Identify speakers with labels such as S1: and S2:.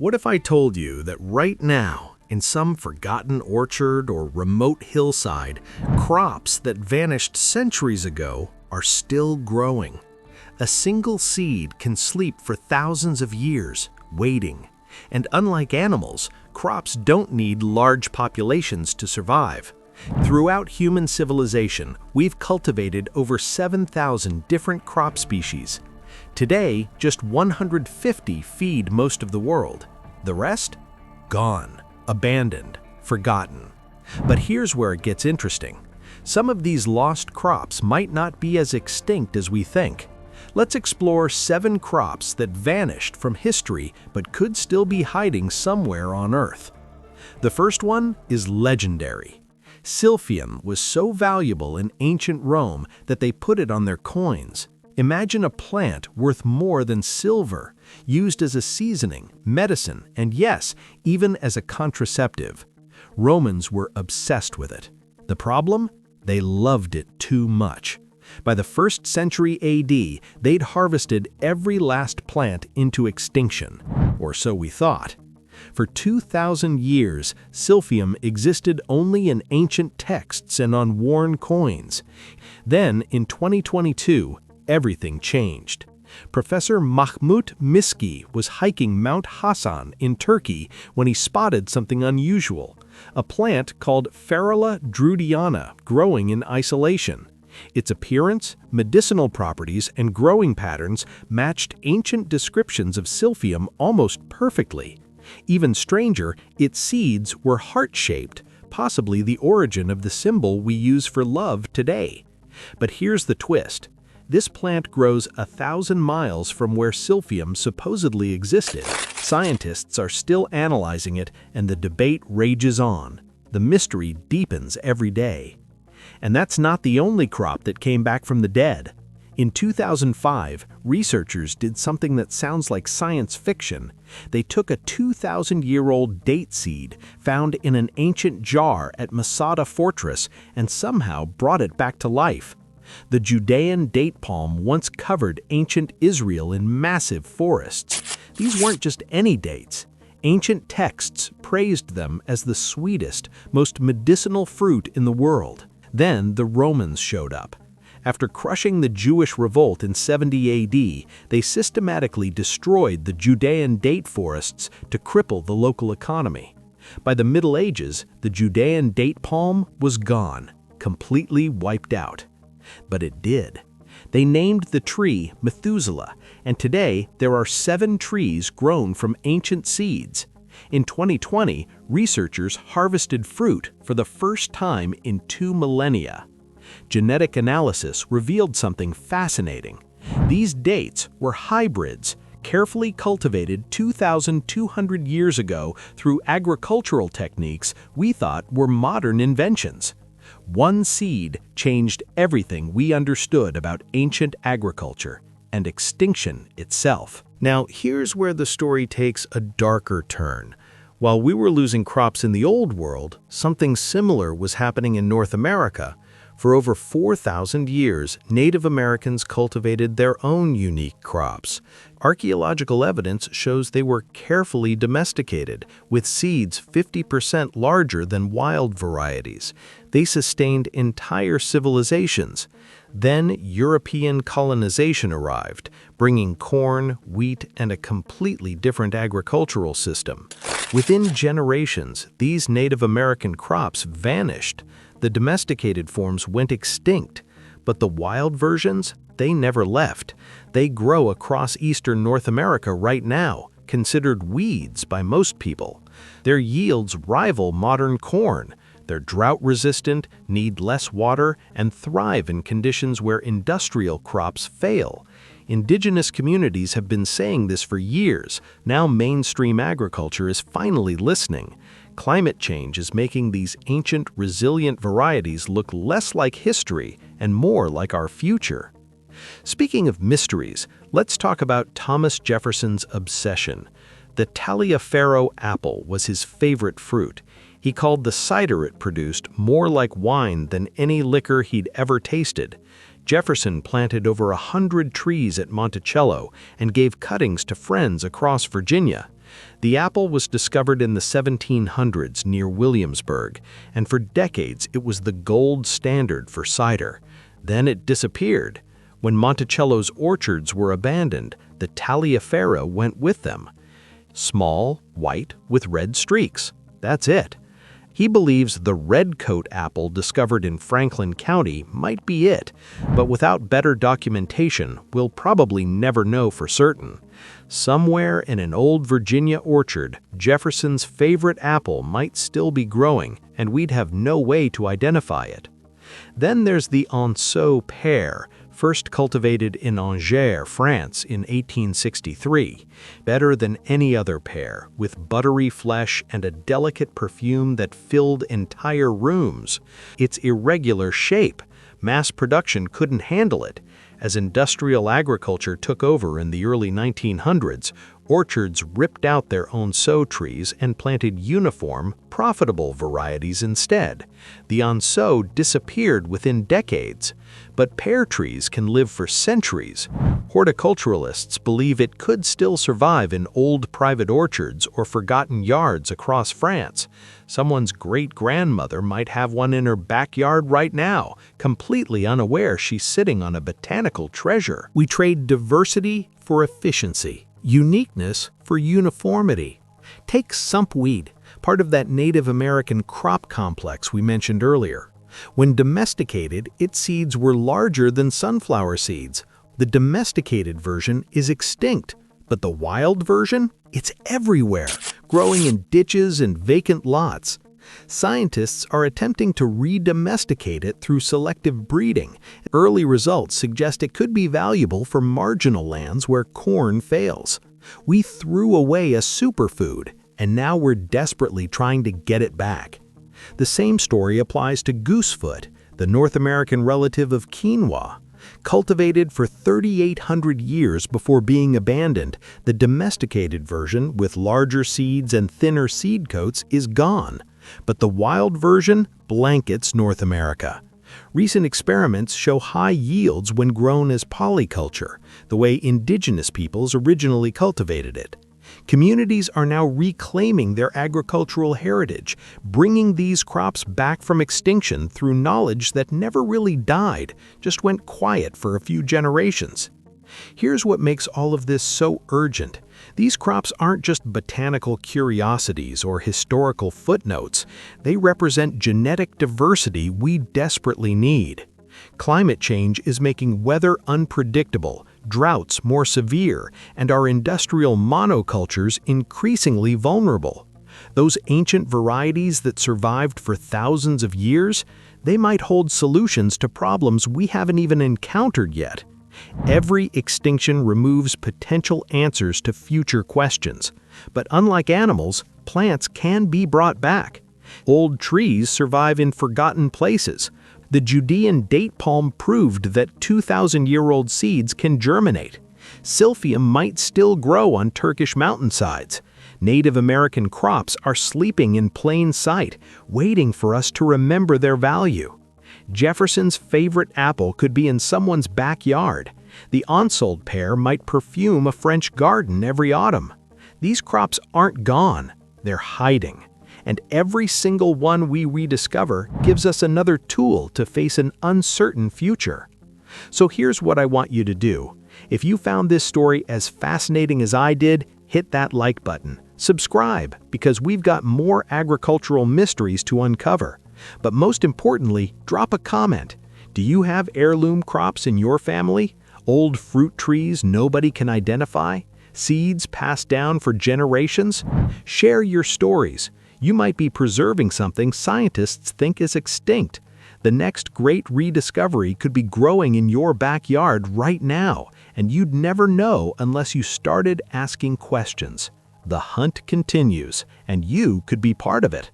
S1: What if I told you that right now, in some forgotten orchard or remote hillside, crops that vanished centuries ago are still growing? A single seed can sleep for thousands of years, waiting. And unlike animals, crops don't need large populations to survive. Throughout human civilization, we've cultivated over 7,000 different crop species. Today, just 150 feed most of the world. The rest? Gone, abandoned, forgotten. But here's where it gets interesting. Some of these lost crops might not be as extinct as we think. Let's explore 7 crops that vanished from history but could still be hiding somewhere on Earth. The first one is legendary. Silphium was so valuable in ancient Rome that they put it on their coins. Imagine a plant worth more than silver, used as a seasoning, medicine, and yes, even as a contraceptive. Romans were obsessed with it. The problem? They loved it too much. By the 1st century AD, they'd harvested every last plant into extinction, or so we thought. For 2,000 years, silphium existed only in ancient texts and on worn coins. Then, in 2022, everything changed. Professor Mahmut Miski was hiking Mount Hasan in Turkey when he spotted something unusual, a plant called Ferula druidiana growing in isolation. Its appearance, medicinal properties, and growing patterns matched ancient descriptions of silphium almost perfectly. Even stranger, its seeds were heart-shaped, possibly the origin of the symbol we use for love today. But here's the twist. This plant grows 1,000 miles from where silphium supposedly existed. Scientists are still analyzing it, and the debate rages on. The mystery deepens every day. And that's not the only crop that came back from the dead. In 2005, researchers did something that sounds like science fiction. They took a 2,000-year-old date seed found in an ancient jar at Masada Fortress and somehow brought it back to life. The Judean date palm once covered ancient Israel in massive forests. These weren't just any dates. Ancient texts praised them as the sweetest, most medicinal fruit in the world. Then the Romans showed up. After crushing the Jewish revolt in 70 AD, they systematically destroyed the Judean date forests to cripple the local economy. By the Middle Ages, the Judean date palm was gone, completely wiped out. But it did. They named the tree Methuselah, and today there are 7 trees grown from ancient seeds. In 2020, researchers harvested fruit for the first time in 2 millennia. Genetic analysis revealed something fascinating. These dates were hybrids, carefully cultivated 2,200 years ago through agricultural techniques we thought were modern inventions. One seed changed everything we understood about ancient agriculture and extinction itself. Now, here's where the story takes a darker turn. While we were losing crops in the Old World, something similar was happening in North America. For over 4,000 years, Native Americans cultivated their own unique crops. Archaeological evidence shows they were carefully domesticated, with seeds 50% larger than wild varieties. They sustained entire civilizations. Then European colonization arrived, bringing corn, wheat, and a completely different agricultural system. Within generations, these Native American crops vanished. The domesticated forms went extinct, but the wild versions, they never left. They grow across eastern North America right now, considered weeds by most people. Their yields rival modern corn. They're drought-resistant, need less water, and thrive in conditions where industrial crops fail. Indigenous communities have been saying this for years. Now mainstream agriculture is finally listening. Climate change is making these ancient, resilient varieties look less like history and more like our future. Speaking of mysteries, let's talk about Thomas Jefferson's obsession. The Taliaferro apple was his favorite fruit. He called the cider it produced more like wine than any liquor he'd ever tasted. Jefferson planted over 100 trees at Monticello and gave cuttings to friends across Virginia. The apple was discovered in the 1700s near Williamsburg, and for decades it was the gold standard for cider. Then it disappeared. When Monticello's orchards were abandoned, the Taliaferra went with them. Small, white, with red streaks. That's it. He believes the redcoat apple discovered in Franklin County might be it, but without better documentation, we'll probably never know for certain. Somewhere in an old Virginia orchard, Jefferson's favorite apple might still be growing, and we'd have no way to identify it. Then there's the Anceau pear, first cultivated in Angers, France in 1863. Better than any other pear, with buttery flesh and a delicate perfume that filled entire rooms. Its irregular shape, mass production couldn't handle it. As industrial agriculture took over in the early 1900s, orchards ripped out their Anceau trees and planted uniform, profitable varieties instead. The Anceau disappeared within decades. But pear trees can live for centuries. Horticulturalists believe it could still survive in old private orchards or forgotten yards across France. Someone's great-grandmother might have one in her backyard right now, completely unaware she's sitting on a botanical treasure. We trade diversity for efficiency, uniqueness for uniformity. Take sumpweed, part of that Native American crop complex we mentioned earlier. When domesticated, its seeds were larger than sunflower seeds. The domesticated version is extinct, but the wild version? It's everywhere, growing in ditches and vacant lots. Scientists are attempting to re-domesticate it through selective breeding. Early results suggest it could be valuable for marginal lands where corn fails. We threw away a superfood, and now we're desperately trying to get it back. The same story applies to goosefoot, the North American relative of quinoa. Cultivated for 3,800 years before being abandoned, the domesticated version, with larger seeds and thinner seed coats, is gone. But the wild version blankets North America. Recent experiments show high yields when grown as polyculture, the way indigenous peoples originally cultivated it. Communities are now reclaiming their agricultural heritage, bringing these crops back from extinction through knowledge that never really died, just went quiet for a few generations. Here's what makes all of this so urgent. These crops aren't just botanical curiosities or historical footnotes. They represent genetic diversity we desperately need. Climate change is making weather unpredictable, droughts more severe, and our industrial monocultures increasingly vulnerable. Those ancient varieties that survived for thousands of years, they might hold solutions to problems we haven't even encountered yet. Every extinction removes potential answers to future questions. But unlike animals, plants can be brought back. Old trees survive in forgotten places. The Judean date palm proved that 2,000-year-old seeds can germinate. Silphium might still grow on Turkish mountainsides. Native American crops are sleeping in plain sight, waiting for us to remember their value. Jefferson's favorite apple could be in someone's backyard. The Anceau pear might perfume a French garden every autumn. These crops aren't gone, they're hiding. And every single one we rediscover gives us another tool to face an uncertain future. So here's what I want you to do. If you found this story as fascinating as I did, hit that like button. Subscribe, because we've got more agricultural mysteries to uncover. But most importantly, drop a comment. Do you have heirloom crops in your family? Old fruit trees nobody can identify? Seeds passed down for generations? Share your stories. You might be preserving something scientists think is extinct. The next great rediscovery could be growing in your backyard right now, and you'd never know unless you started asking questions. The hunt continues, and you could be part of it.